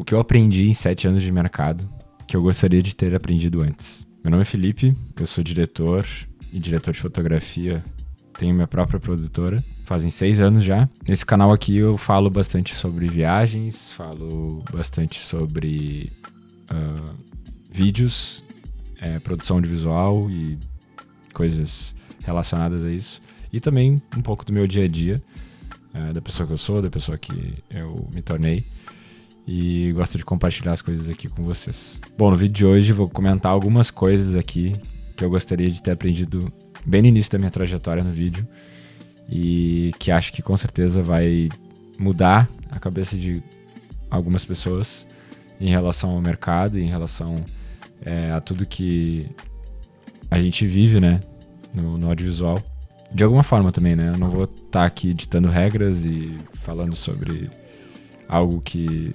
O que eu aprendi em 7 anos de mercado, que eu gostaria de ter aprendido antes. Meu nome é Felipe, eu sou diretor e diretor de fotografia. Tenho minha própria produtora, fazem 6 anos já. Nesse canal aqui eu falo bastante sobre viagens, falo bastante sobre vídeos, produção audiovisual e coisas relacionadas a isso. E também um pouco do meu dia a dia, da pessoa que eu sou, da pessoa que eu me tornei. E gosto de compartilhar as coisas aqui com vocês. Bom, no vídeo de hoje vou comentar algumas coisas aqui que eu gostaria de ter aprendido bem no início da minha trajetória no vídeo e que acho que com certeza vai mudar a cabeça de algumas pessoas em relação ao mercado, em relação a tudo que a gente vive, né, no audiovisual. De alguma forma também, né? Eu não vou estar aqui ditando regras e falando sobre algo que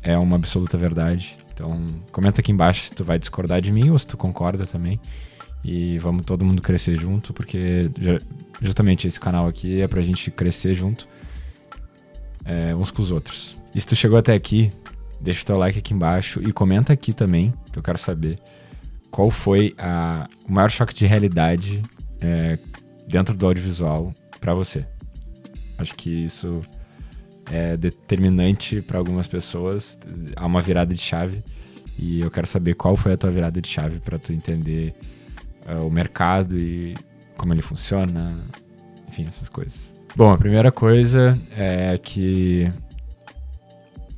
é uma absoluta verdade. Então, comenta aqui embaixo se tu vai discordar de mim ou se tu concorda também. E vamos todo mundo crescer junto, porque justamente esse canal aqui é pra gente crescer junto, uns com os outros. E se tu chegou até aqui, deixa o teu like aqui embaixo e comenta aqui também, que eu quero saber qual foi o maior choque de realidade dentro do audiovisual pra você. Acho que isso é determinante para algumas pessoas, há uma virada de chave e eu quero saber qual foi a tua virada de chave para tu entender o mercado e como ele funciona, enfim, essas coisas. Bom, a primeira coisa é que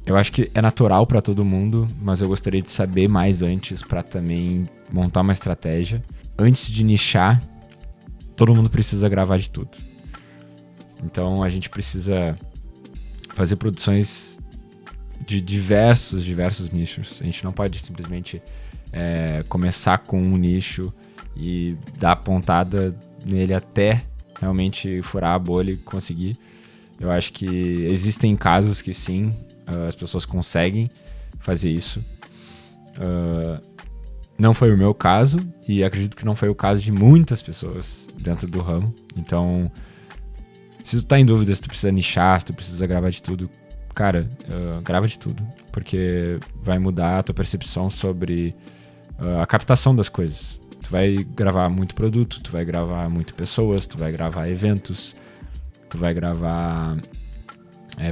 eu acho que é natural para todo mundo, mas eu gostaria de saber mais antes para também montar uma estratégia. Antes de nichar, todo mundo precisa gravar de tudo. Então a gente precisa fazer produções de diversos nichos. A gente não pode simplesmente começar com um nicho e dar pontada nele até realmente furar a bolha e conseguir. Eu acho que existem casos que sim, as pessoas conseguem fazer isso. Não foi o meu caso e acredito que não foi o caso de muitas pessoas dentro do ramo. Então, se tu tá em dúvida se tu precisa nichar, se tu precisa gravar de tudo, cara, grava de tudo, porque vai mudar a tua percepção sobre a captação das coisas. Tu vai gravar muito produto, tu vai gravar muito pessoas, tu vai gravar eventos, tu vai gravar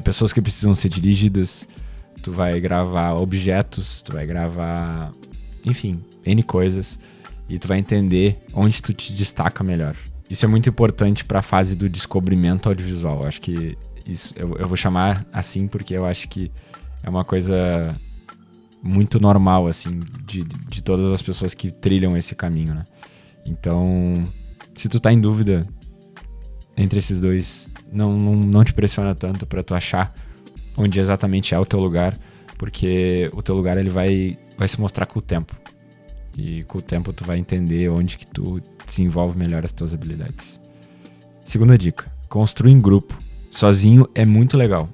pessoas que precisam ser dirigidas, tu vai gravar objetos, tu vai gravar, enfim, N coisas, e tu vai entender onde tu te destaca melhor. Isso é muito importante para a fase do descobrimento audiovisual. Acho que isso eu vou chamar assim porque eu acho que é uma coisa muito normal, assim, de todas as pessoas que trilham esse caminho, né? Então, se tu tá em dúvida entre esses dois, não te pressiona tanto para tu achar onde exatamente é o teu lugar, porque o teu lugar ele vai se mostrar com o tempo. E com o tempo tu vai entender onde que tu desenvolve melhor as tuas habilidades. Segunda dica, construa em grupo. Sozinho é muito legal,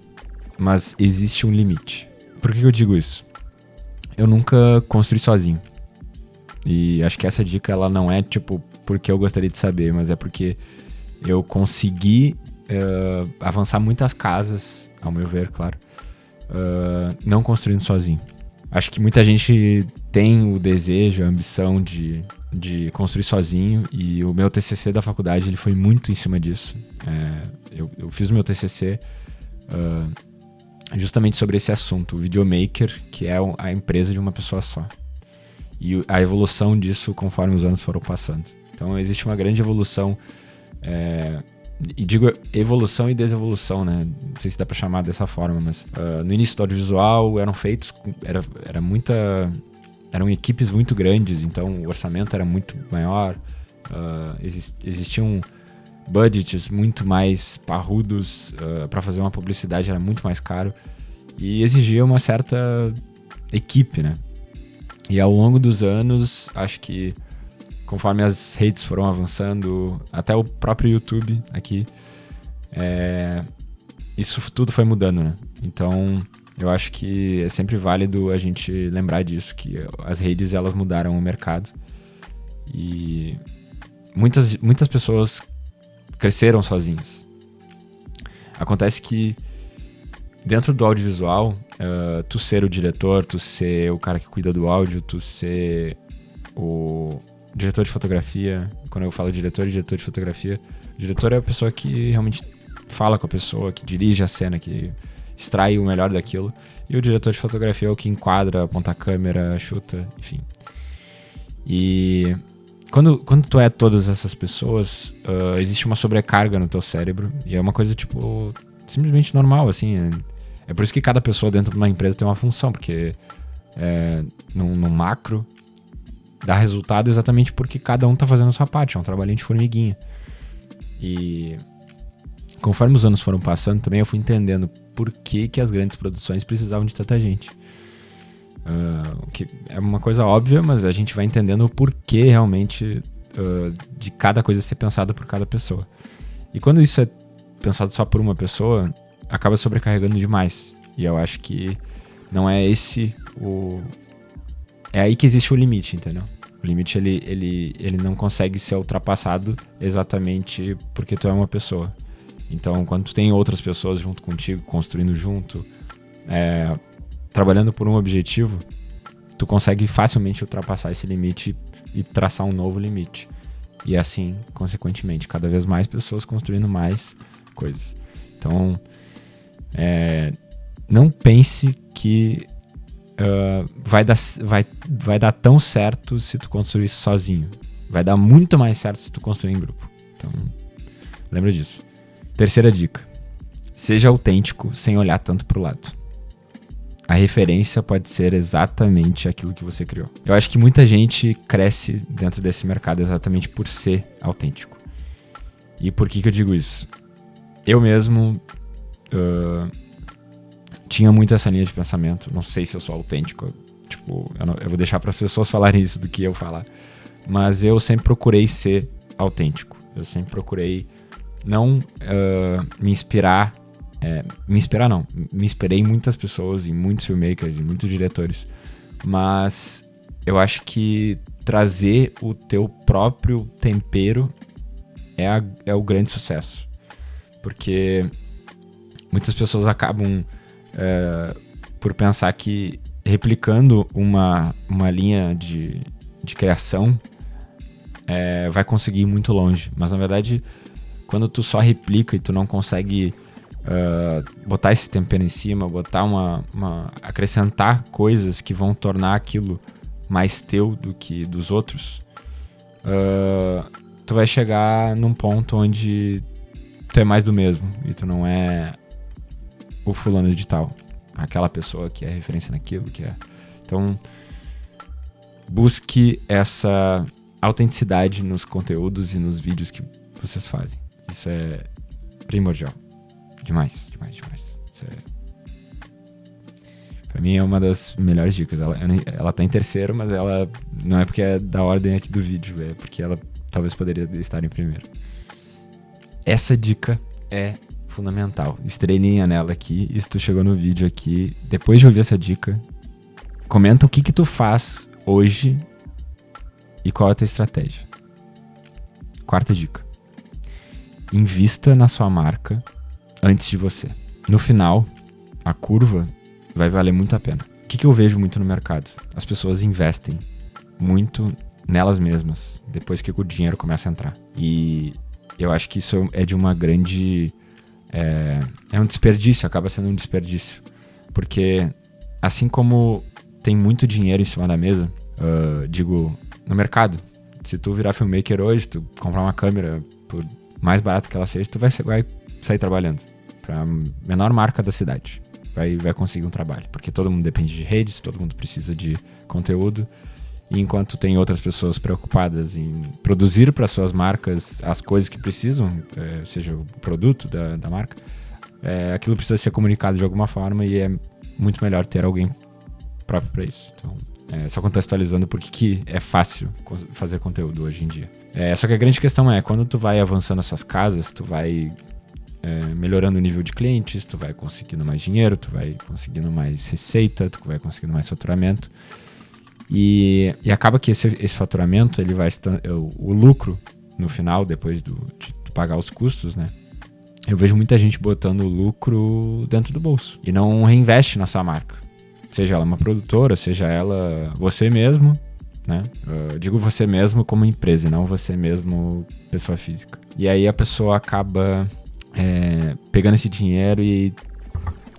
mas existe um limite. Por que eu digo isso? Eu nunca construí sozinho. E acho que essa dica ela não é tipo porque eu gostaria de saber, mas é porque eu consegui avançar muitas casas, ao meu ver, claro, não construindo sozinho. Acho que muita gente tem o desejo, a ambição de construir sozinho, e o meu TCC da faculdade ele foi muito em cima disso. Eu fiz o meu TCC justamente sobre esse assunto, o videomaker, que é a empresa de uma pessoa só. E a evolução disso conforme os anos foram passando. Então existe uma grande evolução, e digo evolução e desevolução, né? Não sei se dá pra chamar dessa forma, mas no início do audiovisual eram feitos, eram equipes muito grandes, então o orçamento era muito maior, existiam budgets muito mais parrudos, para fazer uma publicidade era muito mais caro e exigia uma certa equipe, né? E ao longo dos anos, acho que conforme as redes foram avançando, até o próprio YouTube aqui, isso tudo foi mudando, né? Então, eu acho que é sempre válido a gente lembrar disso, que as redes, elas mudaram o mercado. E muitas pessoas cresceram sozinhas. Acontece que dentro do audiovisual, tu ser o diretor, tu ser o cara que cuida do áudio, tu ser o diretor de fotografia. Quando eu falo diretor de fotografia, o diretor é a pessoa que realmente fala com a pessoa, que dirige a cena, que extrai o melhor daquilo. E o diretor de fotografia é o que enquadra, aponta a câmera, chuta, enfim. E quando tu é todas essas pessoas, existe uma sobrecarga no teu cérebro. E é uma coisa, tipo, simplesmente normal, assim. É por isso que cada pessoa dentro de uma empresa tem uma função, porque no macro dá resultado exatamente porque cada um tá fazendo a sua parte. É um trabalhinho de formiguinha. E conforme os anos foram passando, também eu fui entendendo por que as grandes produções precisavam de tanta gente. Que é uma coisa óbvia, mas a gente vai entendendo o porquê realmente de cada coisa ser pensada por cada pessoa. E quando isso é pensado só por uma pessoa, acaba sobrecarregando demais. E eu acho que não é esse o... É aí que existe o limite, entendeu? O limite, ele não consegue ser ultrapassado exatamente porque tu é uma pessoa. Então, quando tu tem outras pessoas junto contigo, construindo junto, trabalhando por um objetivo, tu consegue facilmente ultrapassar esse limite e traçar um novo limite. E assim, consequentemente, cada vez mais pessoas construindo mais coisas. Então, não pense que vai dar tão certo se tu construir isso sozinho. Vai dar muito mais certo se tu construir em grupo. Então, lembra disso. Terceira dica. Seja autêntico sem olhar tanto pro lado. A referência pode ser exatamente aquilo que você criou. Eu acho que muita gente cresce dentro desse mercado exatamente por ser autêntico. E por que eu digo isso? Eu mesmo tinha muito essa linha de pensamento. Não sei se eu sou autêntico. Tipo, eu vou deixar para as pessoas falarem isso do que eu falar. Mas eu sempre procurei ser autêntico. Eu sempre procurei não me inspirar. Me inspirei em muitas pessoas, em muitos filmmakers, em muitos diretores. Mas eu acho que trazer o teu próprio tempero é o grande sucesso. Porque muitas pessoas acabam por pensar que replicando uma linha de criação vai conseguir ir muito longe. Mas na verdade, quando tu só replica e tu não consegue botar esse tempero em cima, botar acrescentar coisas que vão tornar aquilo mais teu do que dos outros, tu vai chegar num ponto onde tu é mais do mesmo e tu não é o fulano de tal, aquela pessoa que é referência naquilo que é. Então, busque essa autenticidade nos conteúdos e nos vídeos que vocês fazem. Isso é primordial. Demais. Isso pra mim é uma das melhores dicas. Ela tá em terceiro, mas ela não é porque é da ordem aqui do vídeo, é porque ela talvez poderia estar em primeiro. Essa dica é fundamental. Estrelinha nela aqui. E se tu chegou no vídeo aqui, depois de ouvir essa dica, comenta o que tu faz hoje e qual é a tua estratégia. Quarta dica. Invista na sua marca antes de você. No final, a curva vai valer muito a pena. O que eu vejo muito no mercado? As pessoas investem muito nelas mesmas depois que o dinheiro começa a entrar. E eu acho que isso é de uma grande... É um desperdício, acaba sendo um desperdício. Porque assim como tem muito dinheiro em cima da mesa, digo, no mercado, se tu virar filmmaker hoje, tu comprar uma câmera por mais barato que ela seja, tu vai sair trabalhando para a menor marca da cidade. Vai conseguir um trabalho, porque todo mundo depende de redes, todo mundo precisa de conteúdo, e enquanto tem outras pessoas preocupadas em produzir para suas marcas as coisas que precisam, seja o produto da marca, aquilo precisa ser comunicado de alguma forma e é muito melhor ter alguém próprio para isso. Então, só contextualizando por que é fácil fazer conteúdo hoje em dia. Só que a grande questão quando tu vai avançando essas casas, tu vai melhorando o nível de clientes, tu vai conseguindo mais dinheiro, tu vai conseguindo mais receita, tu vai conseguindo mais faturamento. E acaba que esse faturamento, ele vai o lucro no final, depois de pagar os custos, né? Eu vejo muita gente botando o lucro dentro do bolso e não reinveste na sua marca. Seja ela uma produtora, seja ela você mesmo, né? Eu digo você mesmo como empresa e não você mesmo pessoa física. E aí a pessoa acaba pegando esse dinheiro e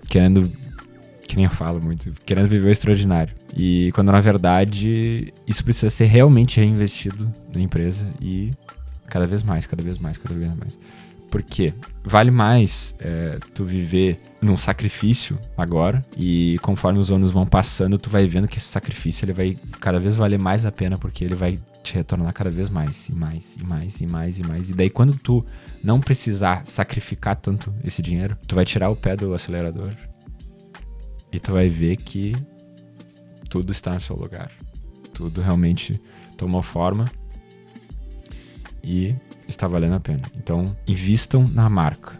querendo, que nem eu falo muito, querendo viver o extraordinário. E quando na verdade isso precisa ser realmente reinvestido na empresa e cada vez mais. Porque vale mais tu viver num sacrifício agora e conforme os anos vão passando, tu vai vendo que esse sacrifício ele vai cada vez valer mais a pena porque ele vai te retornar cada vez mais. E daí quando tu não precisar sacrificar tanto esse dinheiro, tu vai tirar o pé do acelerador e tu vai ver que tudo está no seu lugar. Tudo realmente tomou forma e está valendo a pena. Então, invistam na marca.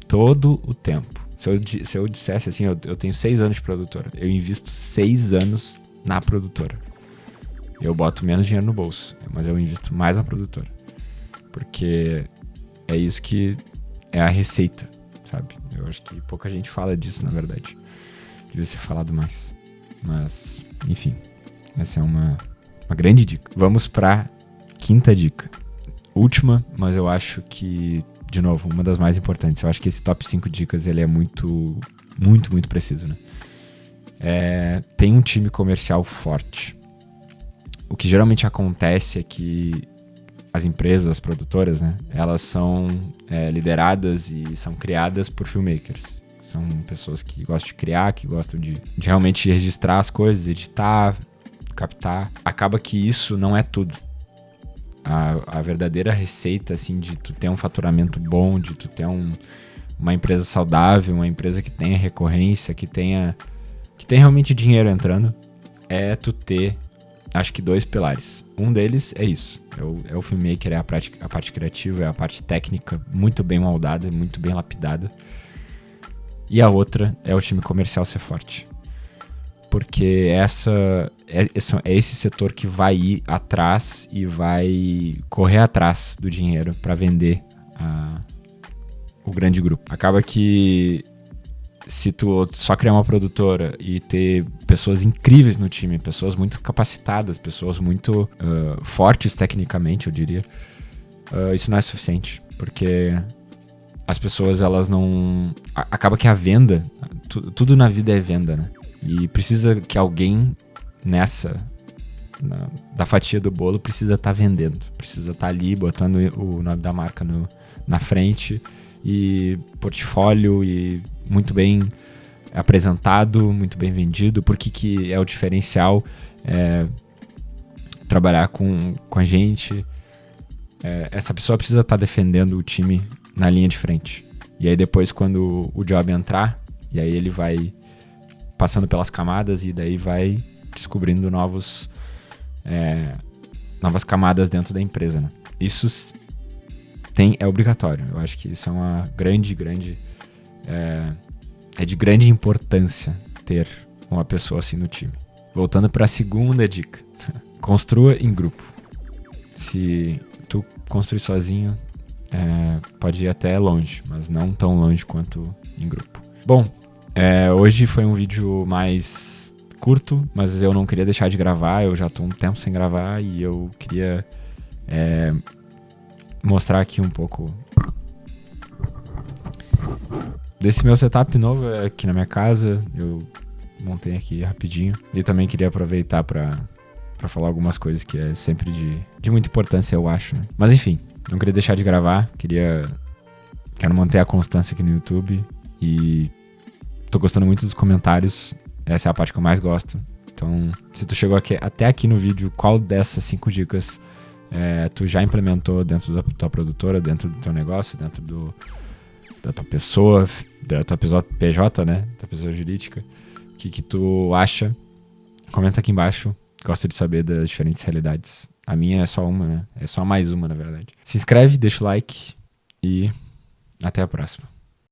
Todo o tempo. Se eu dissesse assim, eu tenho 6 anos de produtora. Eu invisto 6 anos na produtora. Eu boto menos dinheiro no bolso, mas eu invisto mais na produtora. Porque é isso que é a receita, sabe? Eu acho que pouca gente fala disso, na verdade. Devia ser falado mais. Mas, enfim. Essa é uma grande dica. Vamos para a 5ª dica. Última, mas eu acho que, de novo, uma das mais importantes. Eu acho que esse top 5 dicas ele é muito preciso, né? Tem um time comercial forte. O que geralmente acontece é que as empresas, as produtoras, né? Elas são lideradas e são criadas por filmmakers. São pessoas que gostam de criar, que gostam de realmente registrar as coisas, editar, captar. Acaba que isso não é tudo. A verdadeira receita, assim, de tu ter um faturamento bom, de tu ter uma empresa saudável, uma empresa que tenha recorrência, que tenha realmente dinheiro entrando, é tu ter, acho que 2 pilares. Um deles é isso, é o filmmaker, é a parte criativa, é a parte técnica muito bem moldada, muito bem lapidada. E a outra é o time comercial ser forte. Porque é esse setor que vai ir atrás e vai correr atrás do dinheiro para vender o grande grupo. Acaba que se tu só criar uma produtora e ter pessoas incríveis no time, pessoas muito capacitadas, pessoas muito fortes tecnicamente, eu diria, isso não é suficiente. Porque as pessoas, elas não... Acaba que a venda, tudo na vida é venda, né? E precisa que alguém da fatia do bolo precisa estar vendendo. Precisa estar ali botando o nome da marca na frente e portfólio e muito bem apresentado, muito bem vendido. Por que é o diferencial trabalhar com a gente? Essa pessoa precisa estar defendendo o time na linha de frente. E aí depois quando o job entrar, e aí ele vai passando pelas camadas e daí vai descobrindo novas camadas dentro da empresa, né? Isso é obrigatório. Eu acho que isso é uma grande é de grande importância ter uma pessoa assim no time. Voltando para a 2ª dica. Construa em grupo. Se tu construir sozinho, pode ir até longe, mas não tão longe quanto em grupo. Bom, hoje foi um vídeo mais curto, mas eu não queria deixar de gravar. Eu já tô um tempo sem gravar e eu queria mostrar aqui um pouco desse meu setup novo aqui na minha casa. Eu montei aqui rapidinho e também queria aproveitar para falar algumas coisas que é sempre de muita importância, eu acho, né? Mas enfim, não queria deixar de gravar. Quero manter a constância aqui no YouTube e tô gostando muito dos comentários. Essa é a parte que eu mais gosto. Então, se tu chegou até aqui no vídeo, qual dessas 5 dicas tu já implementou dentro da tua produtora, dentro do teu negócio, dentro da tua pessoa, da tua pessoa PJ, né? Da tua pessoa jurídica. O que tu acha? Comenta aqui embaixo. Gosto de saber das diferentes realidades. A minha é só uma, né? É só mais uma, na verdade. Se inscreve, deixa o like e até a próxima.